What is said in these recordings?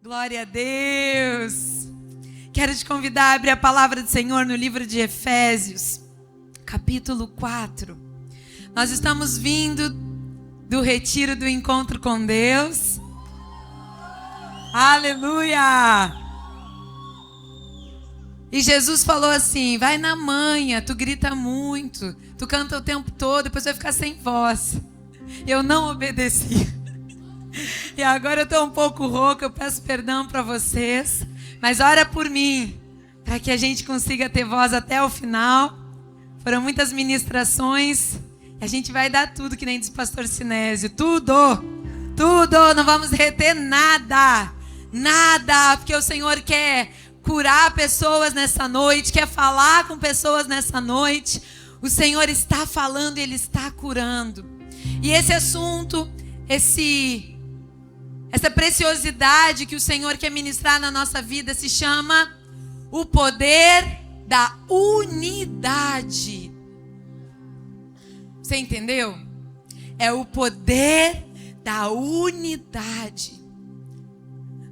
Glória a Deus. Quero te convidar a abrir a palavra do Senhor no livro de Efésios, capítulo 4. Nós estamos vindo do retiro do encontro com Deus. Aleluia! E Jesus falou assim: vai na manha, tu grita muito, tu canta o tempo todo, depois vai ficar sem voz. Eu não obedeci. E agora eu estou um pouco rouca, eu peço perdão para vocês, mas ora por mim, para que a gente consiga ter voz até o final. Foram muitas ministrações, e a gente vai dar tudo, que nem diz o pastor Sinésio, tudo, não vamos reter nada, porque o Senhor quer curar pessoas nessa noite, quer falar com pessoas nessa noite. O Senhor está falando e Ele está curando. E esse assunto, essa preciosidade que o Senhor quer ministrar na nossa vida se chama o poder da unidade. Você entendeu? É o poder da unidade.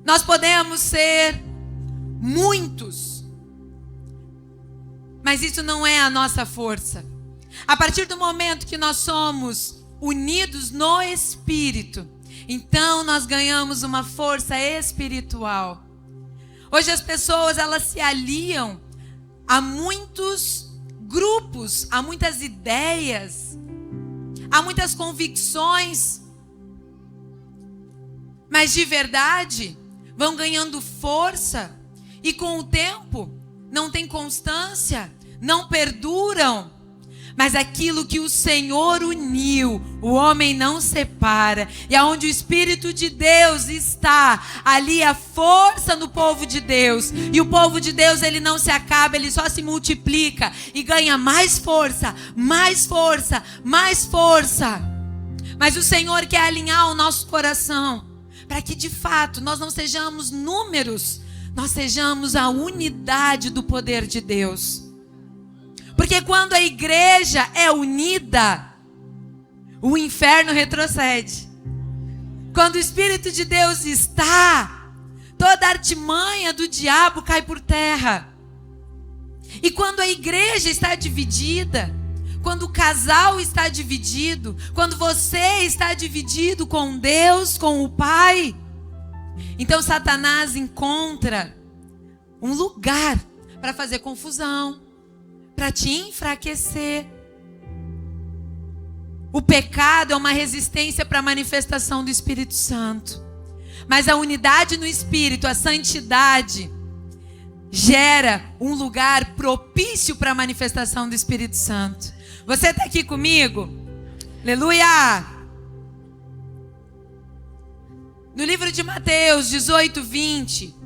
Nós podemos ser muitos, mas isso não é a nossa força. A partir do momento que nós somos unidos no Espírito, então nós ganhamos uma força espiritual. Hoje as pessoas, elas se aliam a muitos grupos, a muitas ideias, a muitas convicções, mas de verdade vão ganhando força e com o tempo não tem constância, não perduram. Mas aquilo que o Senhor uniu, o homem não separa. E aonde o Espírito de Deus está, ali a força no povo de Deus. E o povo de Deus, ele não se acaba, ele só se multiplica e ganha mais força, mais força, mais força. Mas o Senhor quer alinhar o nosso coração, para que de fato nós não sejamos números, nós sejamos a unidade do poder de Deus. Porque quando a igreja é unida, o inferno retrocede. Quando o Espírito de Deus está, toda a artimanha do diabo cai por terra. E quando a igreja está dividida, quando o casal está dividido, quando você está dividido com Deus, com o Pai, então Satanás encontra um lugar para fazer confusão, para te enfraquecer. O pecado é uma resistência para a manifestação do Espírito Santo. Mas a unidade no Espírito, a santidade, gera um lugar propício para a manifestação do Espírito Santo. Você está aqui comigo? Aleluia! No livro de Mateus 18, 20...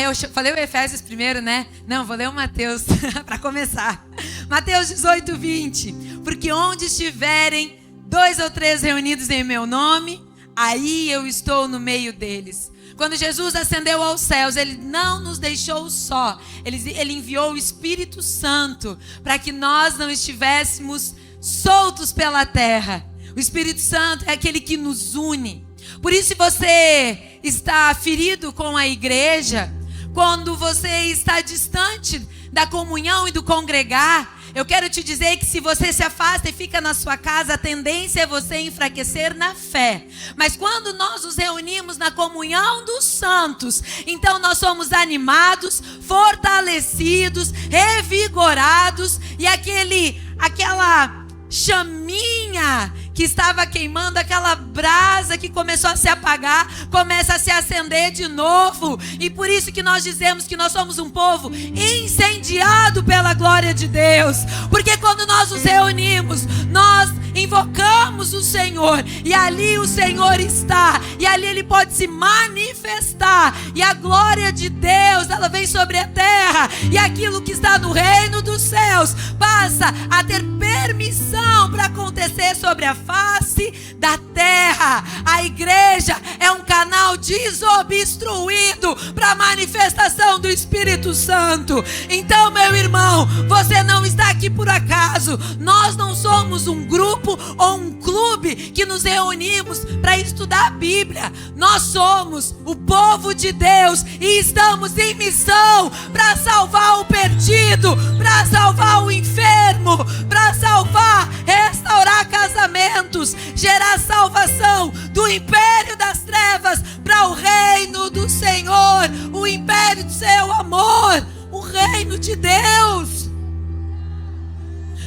eu falei o Efésios primeiro, né? Não, vou ler o Mateus para começar. Mateus 18, 20. Porque onde estiverem 2 ou 3 reunidos em meu nome, aí eu estou no meio deles. Quando Jesus ascendeu aos céus, Ele não nos deixou só. Ele enviou o Espírito Santo para que nós não estivéssemos soltos pela terra. O Espírito Santo é aquele que nos une. Por isso, se você está ferido com a igreja, quando você está distante da comunhão e do congregar, eu quero te dizer que se você se afasta e fica na sua casa, a tendência é você enfraquecer na fé. Mas quando nós nos reunimos na comunhão dos santos, então nós somos animados, fortalecidos, revigorados, e aquela chaminha que estava queimando, aquela brasa que começou a se apagar, começa a se acender de novo. E por isso que nós dizemos que nós somos um povo incendiado pela glória de Deus. Porque quando nós nos reunimos, nós invocamos o Senhor, e ali o Senhor está, e ali Ele pode se manifestar, e a glória de Deus, ela vem sobre a terra, e aquilo que está no reino dos céus passa a ter permissão para acontecer sobre a face da terra. terra. A igreja é um canal desobstruído para a manifestação do Espírito Santo. Então, meu irmão, você não está aqui por acaso. Nós não somos um grupo ou um clube que nos reunimos para estudar a Bíblia. Nós somos o povo de Deus e estamos em missão para salvar o perdido, para salvar o enfermo, para salvar, restaurar casamentos, gerar salvação do império das trevas para o reino do Senhor, o império do seu amor, o reino de Deus.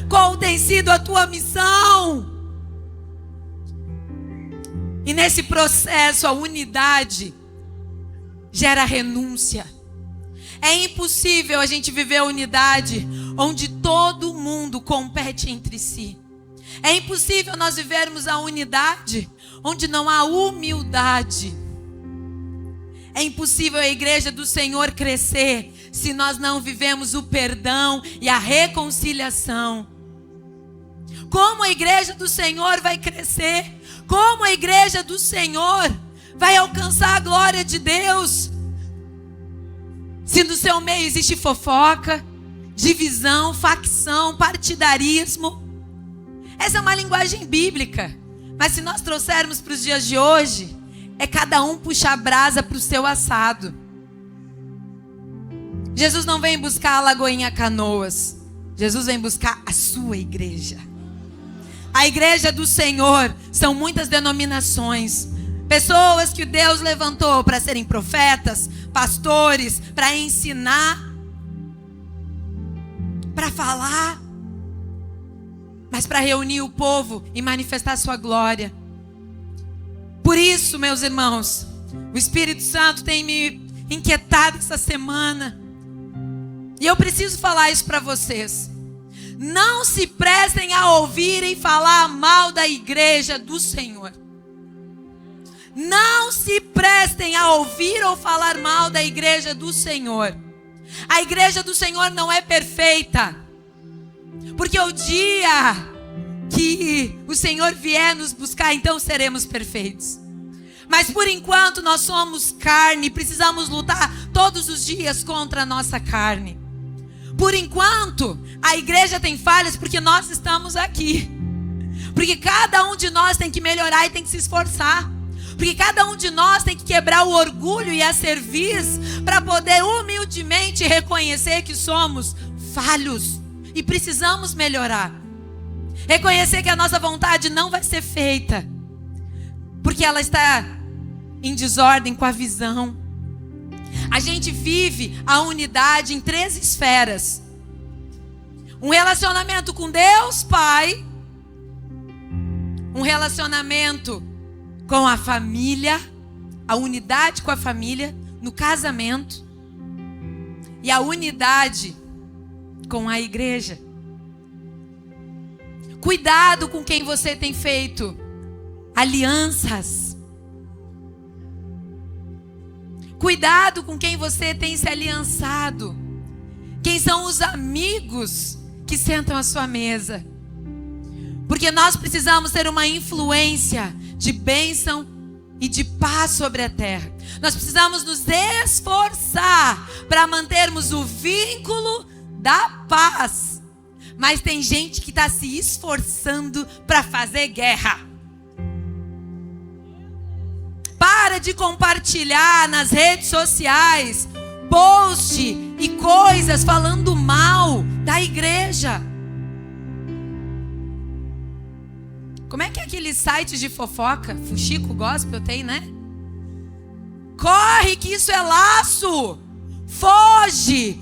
Qual tem sido a tua missão? E nesse processo, a unidade gera renúncia. É impossível a gente viver a unidade onde todo mundo compete entre si. É impossível nós vivermos a unidade onde não há humildade. É impossível a igreja do Senhor crescer se nós não vivemos o perdão e a reconciliação. Como a igreja do Senhor vai crescer? Como a igreja do Senhor vai alcançar a glória de Deus? Se no seu meio existe fofoca, divisão, facção, partidarismo. Essa é uma linguagem bíblica. Mas se nós trouxermos para os dias de hoje, é cada um puxar a brasa para o seu assado. Jesus não vem buscar a Lagoinha Canoas. Jesus vem buscar a sua igreja. A igreja do Senhor são muitas denominações. Pessoas que Deus levantou para serem profetas, pastores, para ensinar, para falar, mas para reunir o povo e manifestar a sua glória. Por isso, meus irmãos, o Espírito Santo tem me inquietado essa semana. E eu preciso falar isso para vocês. Não se prestem a ouvirem falar mal da igreja do Senhor. Não se prestem a ouvir ou falar mal da igreja do Senhor. A igreja do Senhor não é perfeita. Porque o dia que o Senhor vier nos buscar, então seremos perfeitos. Mas por enquanto nós somos carne, precisamos lutar todos os dias contra a nossa carne. Por enquanto, a igreja tem falhas porque nós estamos aqui. Porque cada um de nós tem que melhorar e tem que se esforçar. Porque cada um de nós tem que quebrar o orgulho e a cerviz para poder humildemente reconhecer que somos falhos e precisamos melhorar. Reconhecer que a nossa vontade não vai ser feita porque ela está em desordem com a visão. A gente vive a unidade em 3 esferas. Um relacionamento com Deus, Pai. Um relacionamento com a família. A unidade com a família no casamento. E a unidade com a igreja. Cuidado com quem você tem feito alianças. Cuidado com quem você tem se aliançado. Quem são os amigos que sentam à sua mesa. Porque nós precisamos ter uma influência de bênção e de paz sobre a terra. Nós precisamos nos esforçar para mantermos o vínculo da paz. Mas tem gente que está se esforçando para fazer guerra. Para de compartilhar nas redes sociais post e coisas falando mal da igreja. Como é que é aquele site de fofoca? Fuxico Gospel tem, né? Corre que isso é laço. Foge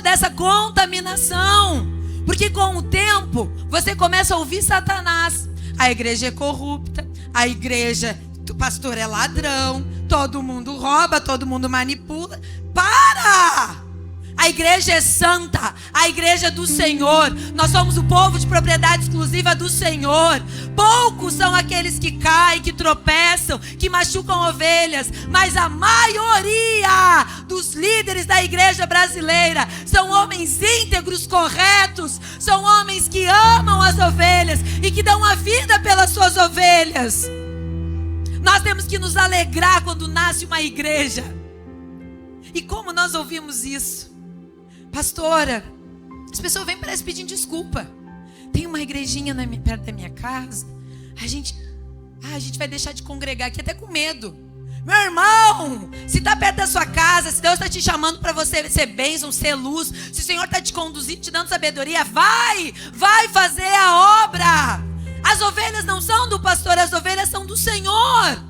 dessa contaminação. Porque com o tempo você começa a ouvir Satanás. A igreja é corrupta, a igreja, o pastor é ladrão, todo mundo rouba, todo mundo manipula. Para! A igreja é santa, a igreja é do Senhor. Nós somos o povo de propriedade exclusiva do Senhor. Poucos são aqueles que caem, que tropeçam, que machucam ovelhas. Mas a maioria dos líderes da igreja brasileira são homens íntegros, corretos. São homens que amam as ovelhas e que dão a vida pelas suas ovelhas. Nós temos que nos alegrar quando nasce uma igreja. E como nós ouvimos isso? Pastora, as pessoas vêm parece pedindo desculpa. Tem uma igrejinha perto da minha casa. A gente vai deixar de congregar aqui até com medo. Meu irmão, se está perto da sua casa, se Deus está te chamando para você ser bênção, ser luz, se o Senhor está te conduzindo, te dando sabedoria, vai fazer a obra. As ovelhas não são do pastor, as ovelhas são do Senhor.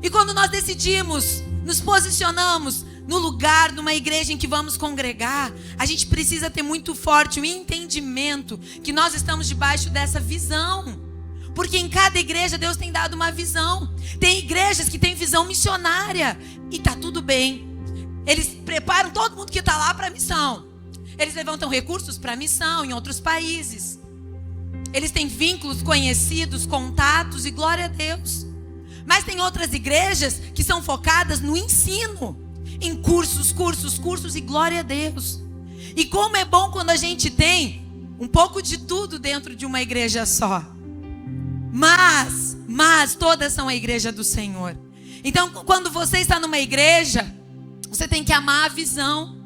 E quando nós decidimos, nos posicionamos no lugar, numa igreja em que vamos congregar, a gente precisa ter muito forte o entendimento que nós estamos debaixo dessa visão. Porque em cada igreja Deus tem dado uma visão. Tem igrejas que têm visão missionária. E tá tudo bem. Eles preparam todo mundo que está lá para a missão. Eles levantam recursos para a missão em outros países. Eles têm vínculos conhecidos, contatos e glória a Deus. Mas tem outras igrejas que são focadas no ensino. Em cursos e glória a Deus. E como é bom quando a gente tem um pouco de tudo dentro de uma igreja só. Mas todas são a igreja do Senhor. Então quando você está numa igreja, você tem que amar a visão.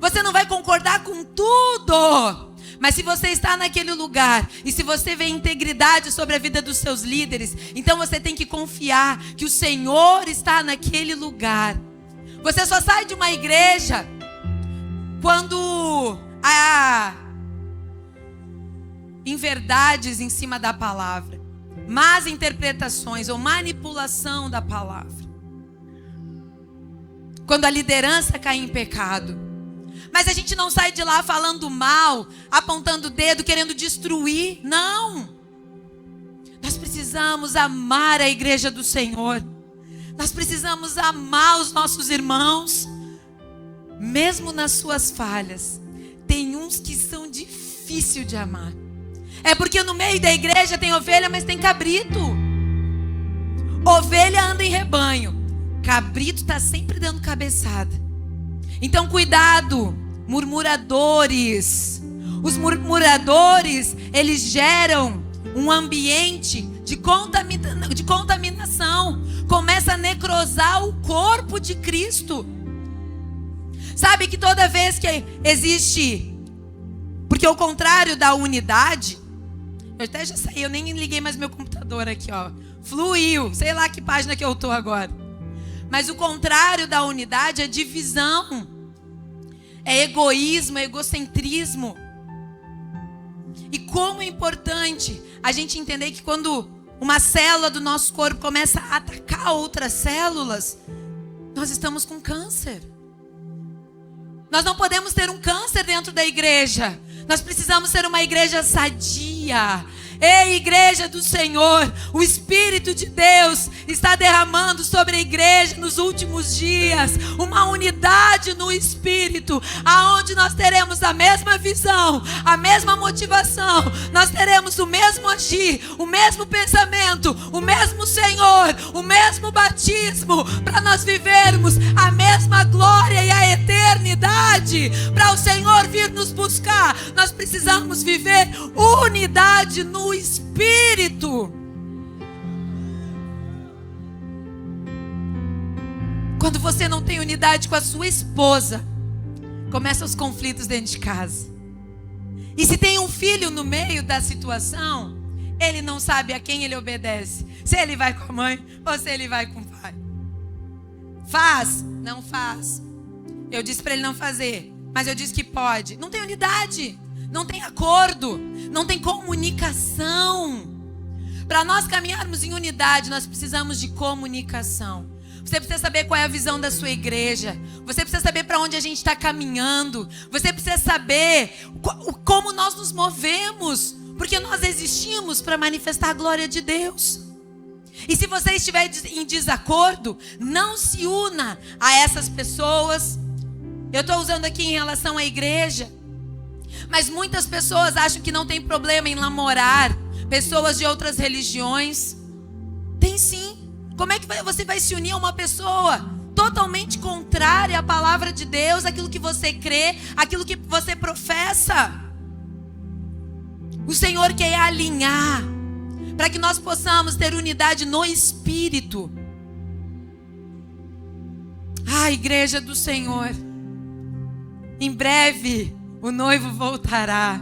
Você não vai concordar com tudo, mas se você está naquele lugar e se você vê integridade sobre a vida dos seus líderes, então você tem que confiar que o Senhor está naquele lugar. Você só sai de uma igreja quando há inverdades em cima da palavra, más interpretações ou manipulação da palavra. Quando a liderança cai em pecado. Mas a gente não sai de lá falando mal, apontando o dedo, querendo destruir. Não. Nós precisamos amar a igreja do Senhor. Nós precisamos amar os nossos irmãos. Mesmo nas suas falhas. Tem uns que são difíceis de amar. É porque no meio da igreja tem ovelha, mas tem cabrito. Ovelha anda em rebanho. Cabrito está sempre dando cabeçada. Então cuidado, murmuradores. Os murmuradores, eles geram um ambiente de contaminação. Começa a necrosar o corpo de Cristo. Sabe que toda vez que existe... Porque o contrário da unidade... Eu até já saí, eu nem liguei mais meu computador aqui, ó. Fluiu, sei lá que página que eu tô agora. Mas o contrário da unidade é divisão. É egoísmo, é egocentrismo. E como é importante a gente entender que quando uma célula do nosso corpo começa a atacar outras células, nós estamos com câncer. Nós não podemos ter um câncer dentro da igreja. Nós precisamos ser uma igreja sadia. Ei, igreja do Senhor, o Espírito de Deus está derramando sobre a igreja nos últimos dias uma unidade no Espírito, aonde nós teremos a mesma visão, a mesma motivação, nós teremos o mesmo agir, o mesmo pensamento, o mesmo Senhor, o mesmo batismo, para nós vivermos a mesma glória e a eternidade. Para o Senhor vir nos buscar, nós precisamos viver unidade no Espírito. Quando você não tem unidade com a sua esposa, começam os conflitos dentro de casa. E se tem um filho no meio da situação, ele não sabe a quem ele obedece. Se ele vai com a mãe ou se ele vai com o pai. Faz? Não faz. Eu disse para ele não fazer, mas eu disse que pode. Não tem unidade. Não tem acordo, não tem comunicação. Para nós caminharmos em unidade, nós precisamos de comunicação. Você precisa saber qual é a visão da sua igreja. Você precisa saber para onde a gente está caminhando. Você precisa saber como nós nos movemos. Porque nós existimos para manifestar a glória de Deus. E se você estiver em desacordo, não se una a essas pessoas. Eu estou usando aqui em relação à igreja. Mas muitas pessoas acham que não tem problema em namorar pessoas de outras religiões. Tem sim. Como é que você vai se unir a uma pessoa totalmente contrária à palavra de Deus, aquilo que você crê, aquilo que você professa? O Senhor quer alinhar, para que nós possamos ter unidade no Espírito. Igreja do Senhor, em breve o noivo voltará.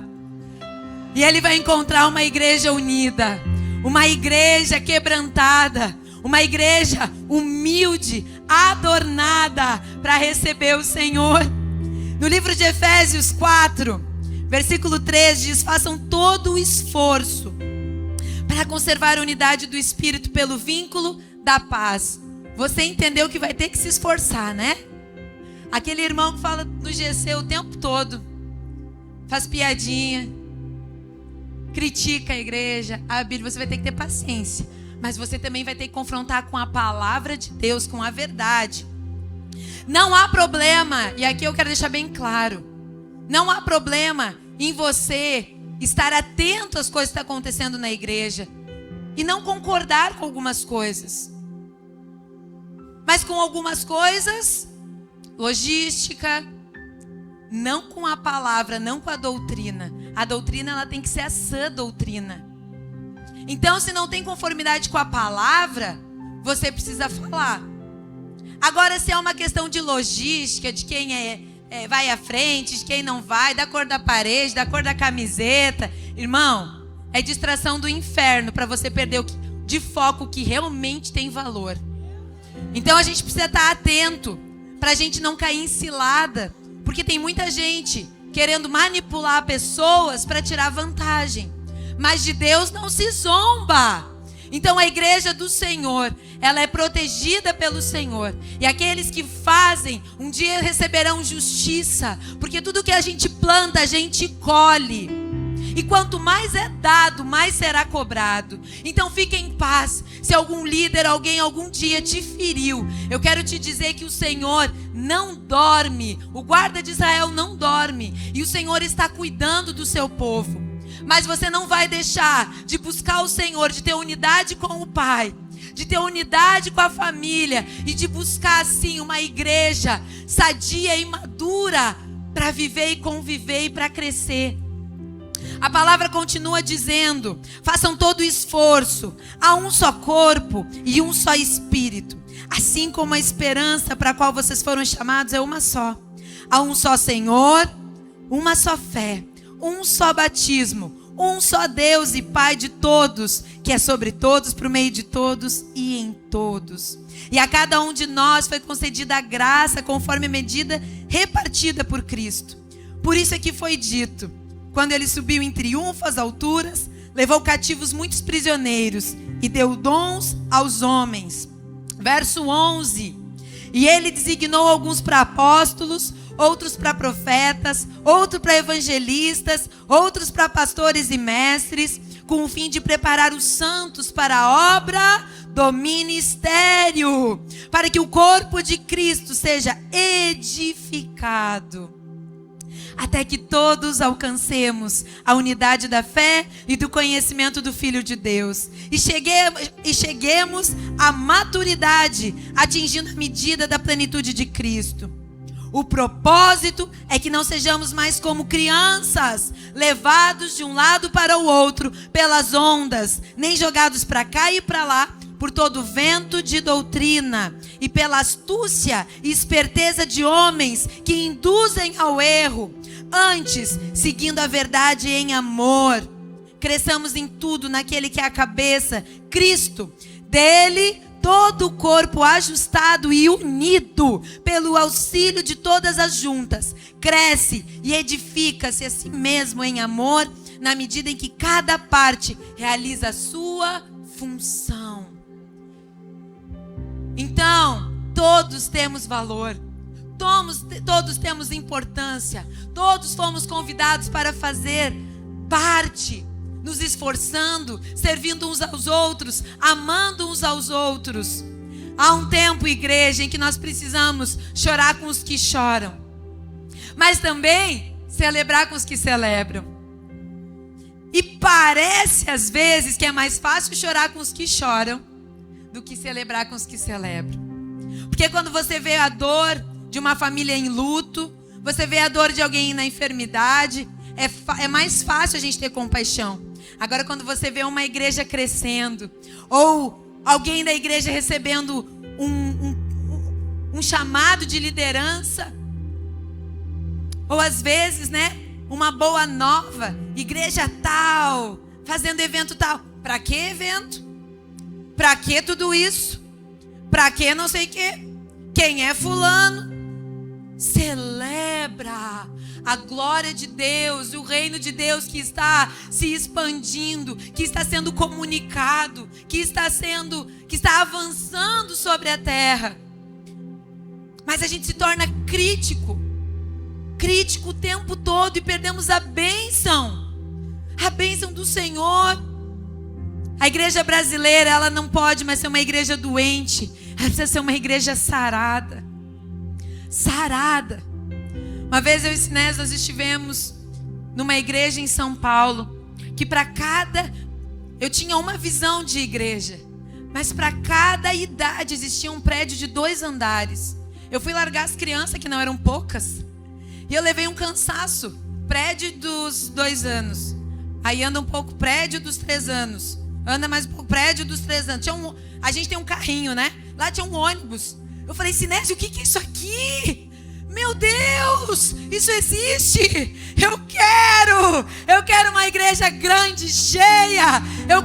E Ele vai encontrar uma igreja unida, uma igreja quebrantada, uma igreja humilde, adornada para receber o Senhor. No livro de Efésios 4, versículo 3 diz: façam todo o esforço para conservar a unidade do Espírito pelo vínculo da paz. Você entendeu que vai ter que se esforçar, né? Aquele irmão que fala no GC o tempo todo, faz piadinha, critica a igreja, a Bíblia, você vai ter que ter paciência. Mas você também vai ter que confrontar com a palavra de Deus, com a verdade. Não há problema, e aqui eu quero deixar bem claro, não há problema em você estar atento às coisas que estão acontecendo na igreja e não concordar com algumas coisas. Mas com algumas coisas, logística, não com a palavra, não com a doutrina. A doutrina, ela tem que ser a sã doutrina. Então, se não tem conformidade com a palavra, você precisa falar. Agora, se é uma questão de logística, de quem vai à frente, de quem não vai, da cor da parede, da cor da camiseta, irmão, é distração do inferno para você perder de foco o que realmente tem valor. Então a gente precisa estar atento para a gente não cair em cilada, porque tem muita gente querendo manipular pessoas para tirar vantagem, mas de Deus não se zomba. Então a igreja do Senhor, ela é protegida pelo Senhor, e aqueles que fazem, um dia receberão justiça, porque tudo que a gente planta, a gente colhe. E quanto mais é dado, mais será cobrado. Então fique em paz. Se algum líder, alguém algum dia te feriu, eu quero te dizer que o Senhor não dorme. O guarda de Israel não dorme. E o Senhor está cuidando do seu povo. Mas você não vai deixar de buscar o Senhor, de ter unidade com o Pai, de ter unidade com a família e de buscar assim uma igreja sadia e madura para viver e conviver e para crescer. A palavra continua dizendo: façam todo o esforço, há um só corpo e um só espírito, assim como a esperança para a qual vocês foram chamados é uma só. Há um só Senhor, uma só fé, um só batismo, um só Deus e Pai de todos, que é sobre todos, por meio de todos e em todos. E a cada um de nós foi concedida a graça conforme a medida repartida por Cristo. Por isso é que foi dito: quando ele subiu em triunfo às alturas, levou cativos muitos prisioneiros e deu dons aos homens. Verso 11. E ele designou alguns para apóstolos, outros para profetas, outros para evangelistas, outros para pastores e mestres, com o fim de preparar os santos para a obra do ministério, para que o corpo de Cristo seja edificado, até que todos alcancemos a unidade da fé e do conhecimento do Filho de Deus, e cheguemos à maturidade, atingindo a medida da plenitude de Cristo. O propósito é que não sejamos mais como crianças, levados de um lado para o outro pelas ondas, nem jogados para cá e para lá por todo vento de doutrina e pela astúcia e esperteza de homens que induzem ao erro. Antes, seguindo a verdade em amor, cresçamos em tudo naquele que é a cabeça, Cristo. Dele, todo o corpo ajustado e unido pelo auxílio de todas as juntas, cresce e edifica-se a si mesmo em amor, na medida em que cada parte realiza a sua função. Então, todos temos valor. Todos temos importância. Todos fomos convidados para fazer parte, nos esforçando, servindo uns aos outros, amando uns aos outros. Há um tempo, igreja, em que nós precisamos chorar com os que choram, mas também celebrar com os que celebram. E parece às vezes que é mais fácil chorar com os que choram do que celebrar com os que celebram. Porque quando você vê a dor de uma família em luto, você vê a dor de alguém na enfermidade, é mais fácil a gente ter compaixão. Agora, quando você vê uma igreja crescendo, ou alguém da igreja recebendo um chamado de liderança, ou às vezes, né, uma boa nova, igreja tal, fazendo evento tal. Para que evento? Para que tudo isso? Para que não sei o quê? Quem é fulano? Celebra a glória de Deus, o reino de Deus que está se expandindo, que está sendo comunicado, que está avançando sobre a terra. Mas a gente se torna crítico o tempo todo e perdemos a bênção do Senhor. A igreja brasileira, ela não pode mais ser uma igreja doente, ela precisa ser uma igreja sarada. Uma vez eu e Sinés, nós estivemos numa igreja em São Paulo, que eu tinha uma visão de igreja, mas para cada idade existia um prédio de 2 andares. Eu fui largar as crianças, que não eram poucas, e eu levei um cansaço. Prédio dos 2 anos, aí anda um pouco prédio dos 3 anos, anda mais um pouco prédio dos 3 anos. A gente tem um carrinho, né? Lá tinha um ônibus. Eu falei, Sinésio, o que é isso aqui? Meu Deus, isso existe. Eu quero uma igreja grande, cheia. Eu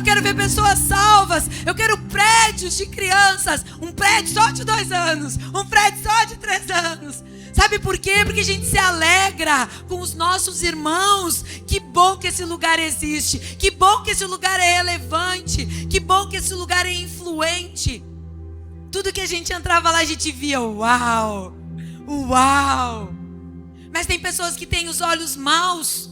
quero ver pessoas salvas. Eu quero prédios de crianças. Um prédio só de 2 anos, um prédio só de 3 anos. Sabe por quê? Porque a gente se alegra com os nossos irmãos. Que bom que esse lugar existe. Que bom que esse lugar é relevante. Que bom que esse lugar é influente. Tudo que a gente entrava lá, a gente via, uau. Mas tem pessoas que têm os olhos maus.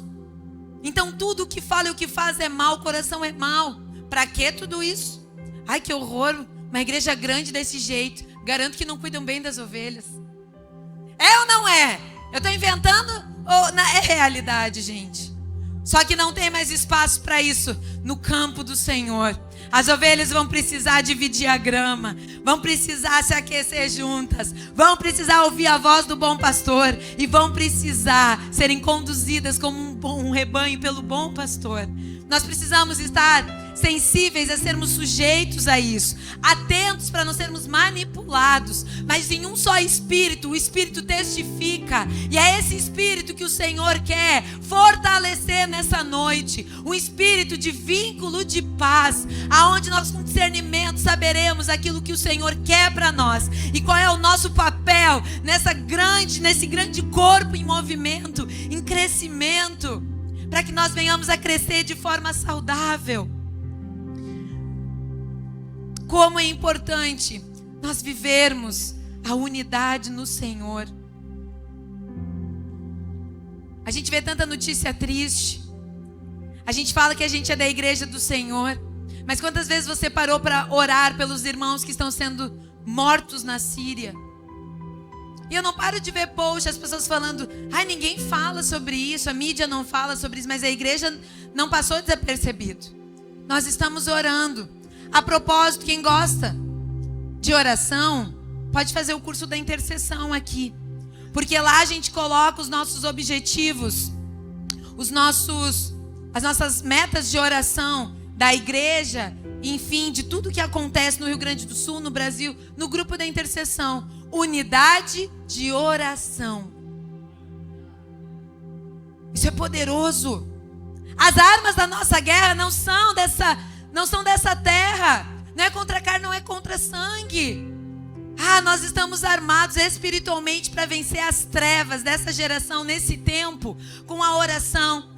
Então tudo o que fala e o que faz é mal, o coração é mau. Pra que tudo isso? Ai, que horror, uma igreja grande desse jeito. Garanto que não cuidam bem das ovelhas. É ou não é? Eu estou inventando ou é realidade, gente? Só que não tem mais espaço para isso no campo do Senhor. As ovelhas vão precisar dividir a grama, vão precisar se aquecer juntas, vão precisar ouvir a voz do bom pastor e vão precisar serem conduzidas como um rebanho pelo bom pastor. Nós precisamos estar sensíveis a sermos sujeitos a isso, atentos para não sermos manipulados, mas em um só espírito. O espírito testifica, e é esse espírito que o Senhor quer fortalecer nessa noite, um espírito de vínculo de paz, aonde nós com discernimento saberemos aquilo que o Senhor quer para nós e qual é o nosso papel nesse grande corpo em movimento, em crescimento, para que nós venhamos a crescer de forma saudável. Como é importante nós vivermos a unidade no Senhor. A gente vê tanta notícia triste. A gente fala que a gente é da igreja do Senhor. Mas quantas vezes você parou para orar pelos irmãos que estão sendo mortos na Síria? E eu não paro de ver posts, as pessoas falando, ai, ninguém fala sobre isso, a mídia não fala sobre isso, mas a igreja não passou desapercebido. Nós estamos orando. A propósito, quem gosta de oração, pode fazer o curso da intercessão aqui. Porque lá a gente coloca os nossos objetivos, as nossas metas de oração da igreja, enfim, de tudo que acontece no Rio Grande do Sul, no Brasil, no grupo da intercessão. Unidade de oração. Isso é poderoso. As armas da nossa guerra não são dessa terra. Não é contra carne, não é contra sangue. Nós estamos armados espiritualmente para vencer as trevas dessa geração nesse tempo, com a oração,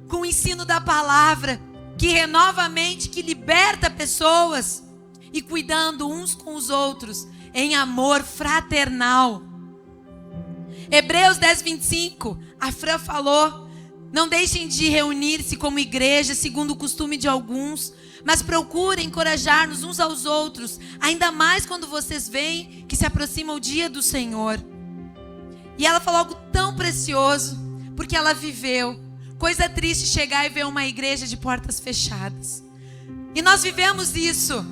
com o ensino da palavra, que renova a mente, que liberta pessoas, e cuidando uns com os outros em amor fraternal. Hebreus 10:25, a Fran falou, não deixem de reunir-se como igreja, segundo o costume de alguns, mas procurem encorajar-nos uns aos outros, ainda mais quando vocês veem que se aproxima o dia do Senhor. E ela falou algo tão precioso, porque ela viveu. Coisa triste chegar e ver uma igreja de portas fechadas. E nós vivemos isso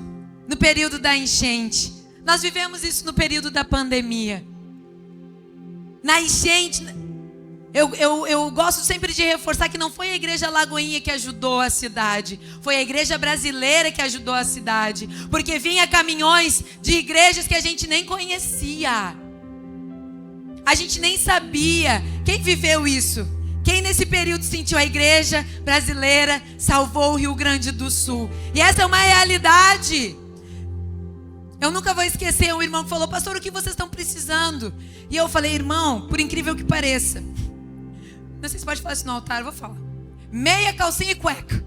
no período da enchente. Nós vivemos isso no período da pandemia. Na enchente, Eu gosto sempre de reforçar que não foi a igreja Lagoinha que ajudou a cidade, foi a igreja brasileira que ajudou a cidade, porque vinha caminhões de igrejas que a gente nem conhecia, a gente nem sabia. Quem viveu isso? Quem nesse período sentiu a igreja brasileira salvou o Rio Grande do Sul? E essa é uma realidade. Eu nunca vou esquecer, um irmão que falou: pastor, o que vocês estão precisando? E eu falei: irmão, por incrível que pareça, não sei se pode falar isso no altar, eu vou falar. Meia calcinha e cueca.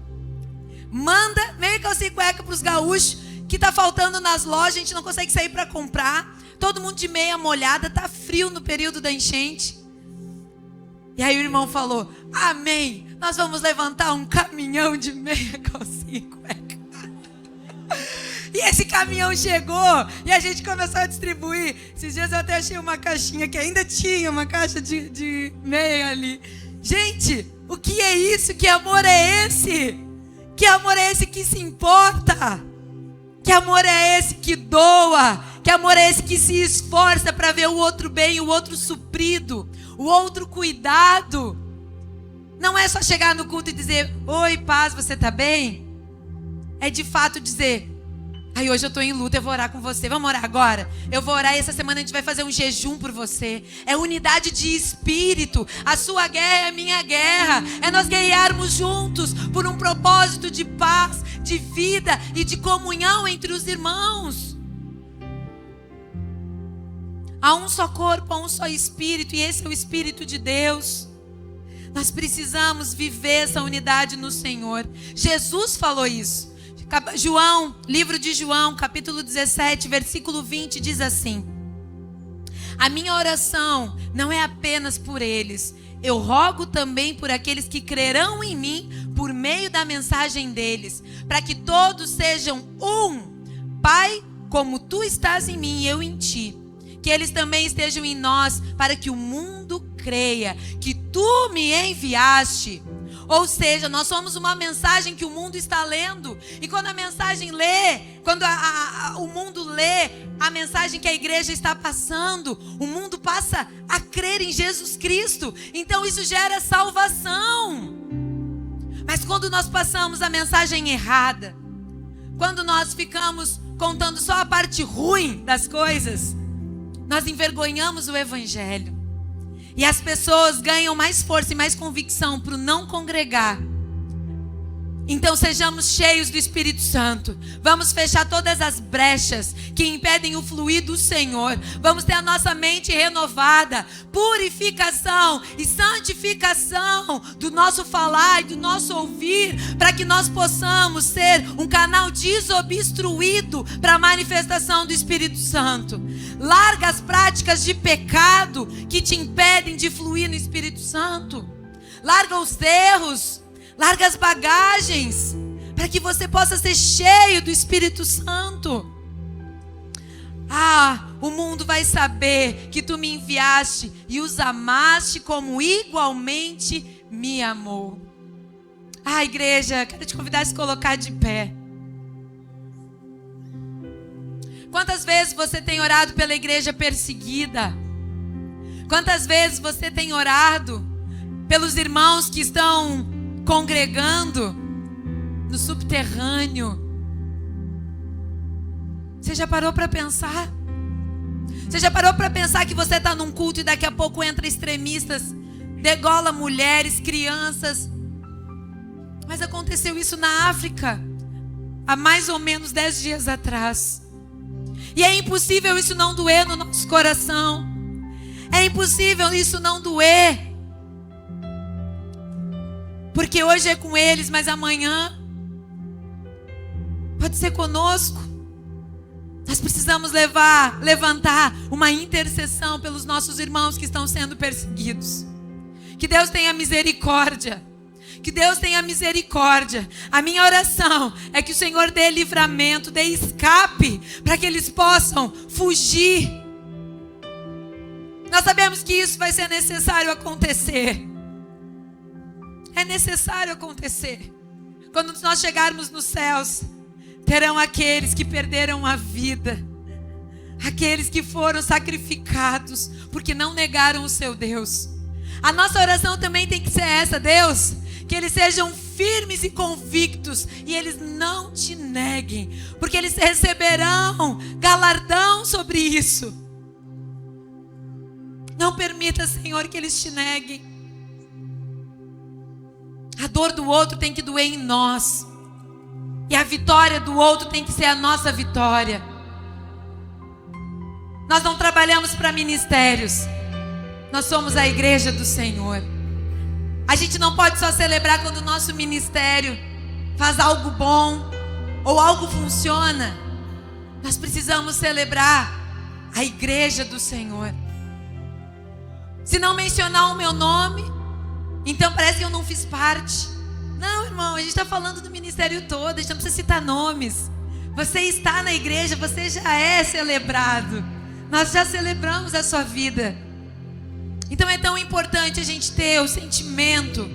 Manda meia calcinha e cueca para os gaúchos, que tá faltando nas lojas, a gente não consegue sair para comprar. Todo mundo de meia molhada, tá frio no período da enchente. E aí o irmão falou: amém, nós vamos levantar um caminhão de meia calcinha e cueca. E esse caminhão chegou e a gente começou a distribuir. Esses dias eu até achei uma caixinha que ainda tinha uma caixa de meia ali. Gente, o que é isso? Que amor é esse? Que amor é esse que se importa? Que amor é esse que doa? Que amor é esse que se esforça para ver o outro bem, o outro suprido, o outro cuidado? Não é só chegar no culto e dizer: oi, paz, você tá bem? É de fato dizer: ai, hoje eu estou em luta, eu vou orar com você. Vamos orar agora? Eu vou orar e essa semana a gente vai fazer um jejum por você. É unidade de espírito. A sua guerra é a minha guerra. É nós guerrearmos juntos por um propósito de paz, de vida e de comunhão entre os irmãos. Há um só corpo, há um só espírito, e esse é o Espírito de Deus. Nós precisamos viver essa unidade no Senhor. Jesus falou isso. João, livro de João, capítulo 17, versículo 20, diz assim: a minha oração não é apenas por eles, eu rogo também por aqueles que crerão em mim por meio da mensagem deles, para que todos sejam um. Pai, como tu estás em mim e eu em ti, que eles também estejam em nós, para que o mundo creia que tu me enviaste. Ou seja, nós somos uma mensagem que o mundo está lendo. E quando a mensagem lê, quando o mundo lê a mensagem que a igreja está passando, o mundo passa a crer em Jesus Cristo. Então isso gera salvação. Mas quando nós passamos a mensagem errada, quando nós ficamos contando só a parte ruim das coisas, nós envergonhamos o evangelho. E as pessoas ganham mais força e mais convicção para o não congregar. Então sejamos cheios do Espírito Santo. Vamos fechar todas as brechas que impedem o fluir do Senhor. Vamos ter a nossa mente renovada. Purificação e santificação do nosso falar e do nosso ouvir, para que nós possamos ser um canal desobstruído para a manifestação do Espírito Santo. Larga as práticas de pecado que te impedem de fluir no Espírito Santo. Larga os erros. Larga as bagagens, para que você possa ser cheio do Espírito Santo. O mundo vai saber que tu me enviaste e os amaste como igualmente me amou. Igreja, quero te convidar a se colocar de pé. Quantas vezes você tem orado pela igreja perseguida? Quantas vezes você tem orado pelos irmãos que estão congregando no subterrâneo? Você já parou para pensar? Você já parou para pensar que você está num culto e daqui a pouco entra extremistas, degola mulheres, crianças? Mas aconteceu isso na África há mais ou menos 10 dias atrás. E é impossível isso não doer no nosso coração. É impossível isso não doer. Porque hoje é com eles, mas amanhã pode ser conosco. Nós precisamos levantar uma intercessão pelos nossos irmãos que estão sendo perseguidos. Que Deus tenha misericórdia. Que Deus tenha misericórdia. A minha oração é que o Senhor dê livramento, dê escape, para que eles possam fugir. Nós sabemos que isso vai ser necessário acontecer. É necessário acontecer. Quando nós chegarmos nos céus, terão aqueles que perderam a vida, aqueles que foram sacrificados porque não negaram o seu Deus, A nossa oração também tem que ser essa, Deus, que eles sejam firmes e convictos e eles não te neguem, porque eles receberão galardão sobre isso. Não permita, Senhor, que eles te neguem. A dor do outro tem que doer em nós, e a vitória do outro tem que ser a nossa vitória. Nós não trabalhamos para ministérios, nós somos a igreja do Senhor. A gente não pode só celebrar quando o nosso ministério faz algo bom ou algo funciona. Nós precisamos celebrar a igreja do Senhor. Se não mencionar o meu nome, então parece que eu não fiz parte. Não, irmão, a gente está falando do ministério todo, a gente não precisa citar nomes. Você está na igreja, você já é celebrado. Nós já celebramos a sua vida. Então é tão importante a gente ter o sentimento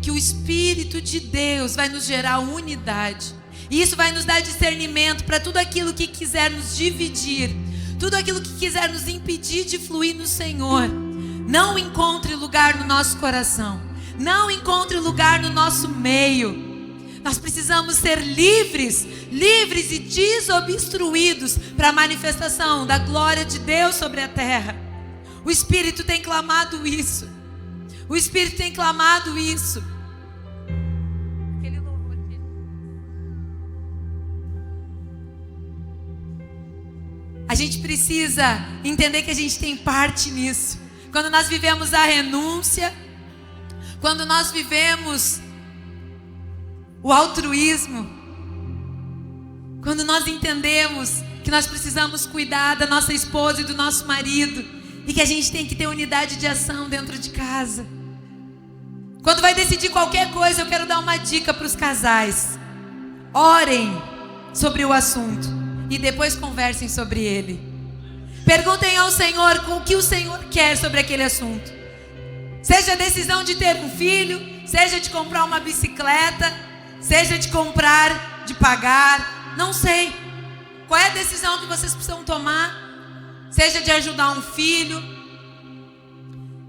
que o Espírito de Deus vai nos gerar unidade. E isso vai nos dar discernimento para tudo aquilo que quiser nos dividir, tudo aquilo que quiser nos impedir de fluir no Senhor. Não encontre lugar no nosso coração. Não encontre lugar no nosso meio. Nós precisamos ser livres e desobstruídos para a manifestação da glória de Deus sobre a terra. O Espírito tem clamado isso. O Espírito tem clamado isso. Aquele louvor aqui. A gente precisa entender que a gente tem parte nisso. Quando nós vivemos a renúncia, quando nós vivemos o altruísmo, quando nós entendemos que nós precisamos cuidar da nossa esposa e do nosso marido, e que a gente tem que ter unidade de ação dentro de casa. Quando vai decidir qualquer coisa, eu quero dar uma dica para os casais: orem sobre o assunto e depois conversem sobre ele. Perguntem ao Senhor o que o Senhor quer sobre aquele assunto. Seja a decisão de ter um filho, seja de comprar uma bicicleta, seja de comprar, de pagar, não sei. Qual é a decisão que vocês precisam tomar? Seja de ajudar um filho,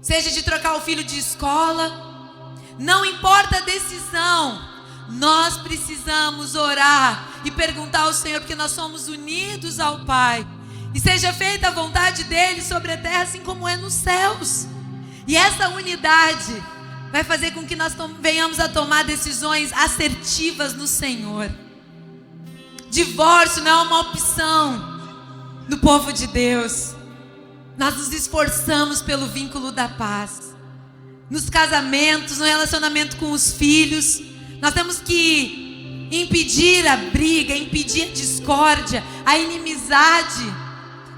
seja de trocar o filho de escola, não importa a decisão, nós precisamos orar e perguntar ao Senhor, porque nós somos unidos ao Pai. E seja feita a vontade dEle sobre a terra, assim como é nos céus. E essa unidade vai fazer com que nós venhamos a tomar decisões assertivas no Senhor. Divórcio não é uma opção do povo de Deus. Nós nos esforçamos pelo vínculo da paz. Nos casamentos, no relacionamento com os filhos, nós temos que impedir a briga, impedir a discórdia, a inimizade.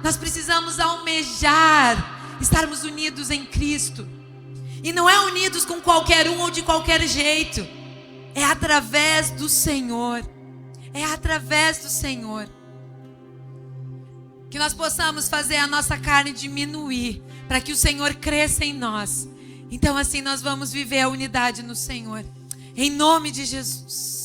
Nós precisamos almejar estarmos unidos em Cristo. E não é unidos com qualquer um ou de qualquer jeito. É através do Senhor. É através do Senhor. Que nós possamos fazer a nossa carne diminuir, para que o Senhor cresça em nós. Então assim nós vamos viver a unidade no Senhor. Em nome de Jesus.